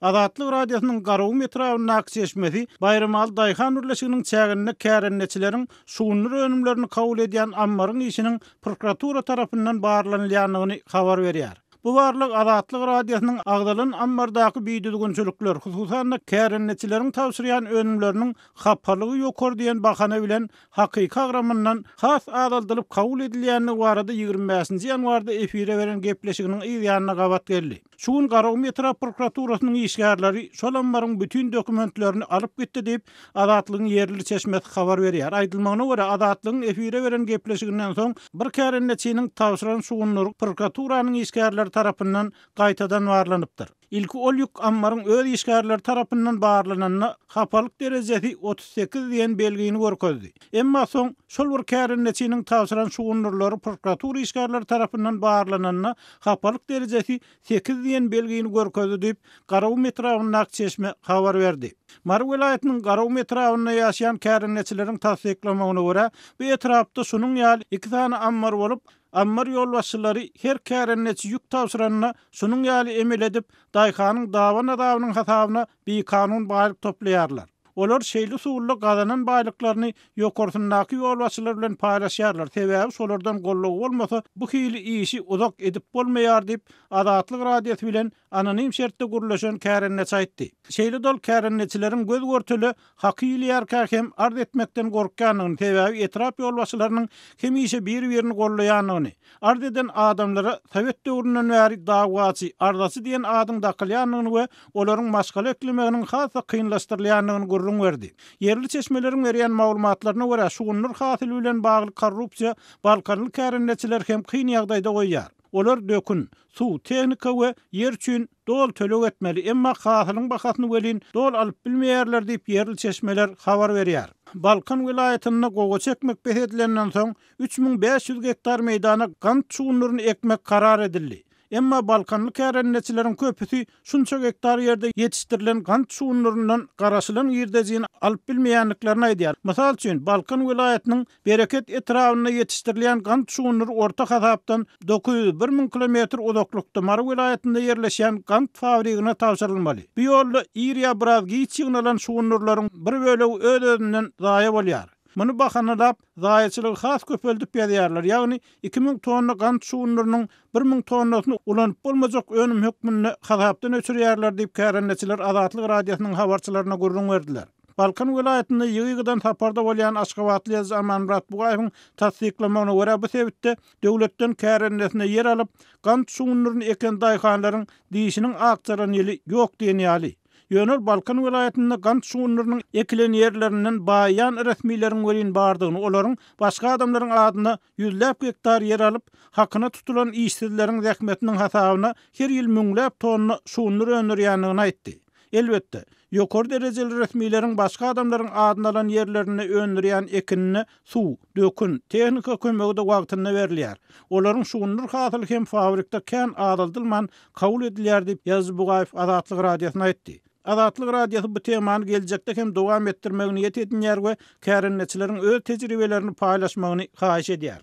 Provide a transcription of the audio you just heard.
Azatlyk radiosynyň garawy metrawyny akseşmesi Bayramal Daýhan urlaşygynyň çägine kärenneçileriň suwunly önümlerini kabul edýän ammaryň işiniň prokuratura tarapyndan barlanýanyny habar berýär. Bu barlyk Azatlyk radiosynyň agdalan ammardaky biýdüdügünçilikler, hususan da kärenneçileriň tawsyryan önümleriniň hapalygy ýokar diýen bahana bilen hakyky agramyndan has adaldylyp kabul edilýäni barada 25-nji ýanwarda efire beren gepleşiginiň ýanyna gabat geldi. Şuň Garawy Metra prokuraturasynyň işgärleri şol ammaryň bütün dokumentlerini alyp gitdi diýip Azatlygyň yerli çeşmesi habar berýär. Aýdylmagyna görä Azatlygyň efire beren gepleşiginden soň bir kärenneçiniň tawsyran suwunlary prokuraturasynyň işgärleri tarapyndan gaýtadan barlanypdyr. İlki ol ýük ammaryň öz işgärleri tarapyndan barlananyna hapalyk derejesi 38 diýen belgini görkezdi. Emma soň şol bir kärenneçiniň tawsyran suwunlary prokuratura işgärleri tarapyndan barlananyna hapalyk derejesi 8 diýen belgini görkezdi diýip Garawy Metrawynyň akçeşme habar berdi. Mar welaýatynyň Garawy Metrawyna ýaşaýan kärenneçileriň tasdiklamagyna görä, bu etrapda şunuň ýaly 2 tane ammar bolup, ammar ýolbaşçylary her kärenneçi ýük tawsyranyna şunuň ýaly emel edip, Daýhanyň dawasynyň hasabyna bir kanun baýlyk toplaýarlar. Olar şeýle suwully gazanan baýlyklaryny ýokartyndaky ýolbaşçylar bilen paýlaşýarlar. Sebäbi şolardan gollaw bolmasa bu hili işi uzak edip bolmaýar diýip Azatlyk radiosy bilen anonim şertde gurulýan kärenneçi aýtdy. Şeýle dol kärenneçileriň göz görtüli hakylýar hem arz etmekden gorkanyny, sebäbi etrap ýolbaşçylarynyň hemişe bir-birini gollaýanyny, arz eden adamlara Sowet döwründen bäri dagwaçy, ardaçy diýen adyň dakylýanyny we olaryň maşgala eklemeginiň hasa kynlaşdyrylýanyny gurrun berdi. Yerli çeşmeleriň berýän maglumatlaryna görä şuwunlar hasyly bilen bagly korrupsiýa Balkanly kärenneçiler hem kyn ýagdaýda goýýar. Olar dökün, suw, tehnika we yer üçin dol tölek etmeli, emma hasylyň bahasyny welin dol alyp bilmeýärler diýip yerli çeşmeler habar berýär. Balkan welaýatyna gowy çekmek beredilenden soň 3500 hektar meýdana gant suwunlaryny ekmek karar edildi. Emma Balkanly kärenneçileriň köpüsi şunça hektar ýerde ýetişdirilen gant suwunlaryndan garaşylan ýerdejini alyp bilmeýänliklaryny aýdýar. Mysal üçin Balkan welaýatynyň Bereket etrawyna ýetişdirilen gant suwunlary orta hasapdan 901 000 kilometr uzaklykda Mar welaýatynda ýerleşýän gant fabrigine tawşyrylmaly. Bu ýolda ýerýä biraz giçignalan suwunlaryň bir bölegi öz-özünden zaýa bolýar. Muny bahanalap zaýaçylyk has köpeldip ýazýarlar. Ýagny 2000 tonna gant suwunlarynyň 1000 tonnasyny ulanyp bolmajak önüm hökmüni hasapdan öçürýärler diýip kärenneçiler Azatlyk radiosynyň habarçylaryna gurrun berdiler. Balkan welaýatynda ýygydan taparda bolýan Aşgabatly ýazgy Amanmurat Bugaýewiň tasdiklamagyna görä bu sebäpde döwletden kärennesine yer alyp gant suwunlaryny eken daýhanlaryň diýişiniň akçaran ýeli ýok diýen ýaly. Ýönür Balkan welaýatynda gant suwunlarynyň ekilen ýerlerinden baýan resmiýleriň welin bardygyny, olaryň başga adamlaryň adyna ýüzläp hektar yer alyp, hakyna tutulan işsizleriň zähmetiniň hasabyna her ýyl müňläp tonna suwunlar öndürýändigini aýtdy. Elbetde, ýokary derejeli resmiýleriň başga adamlaryň adyna alan ýerlerini öndürýän ekinini suw, dökün, tehnika kömegi de wagtynda berilýär. Olaryň suwunlar hasyly hem fabrikda kän adaldylman kabul edilýär diýip ýazdy Bugaýew Azatlyk radiosyna aýtdy. Azatlyk radiosy bu temany geljekde hem dowam etdirmegini ýet edýär we kärenneçileriň öz tejribelerini paýlaşmagyny haýyş edýär.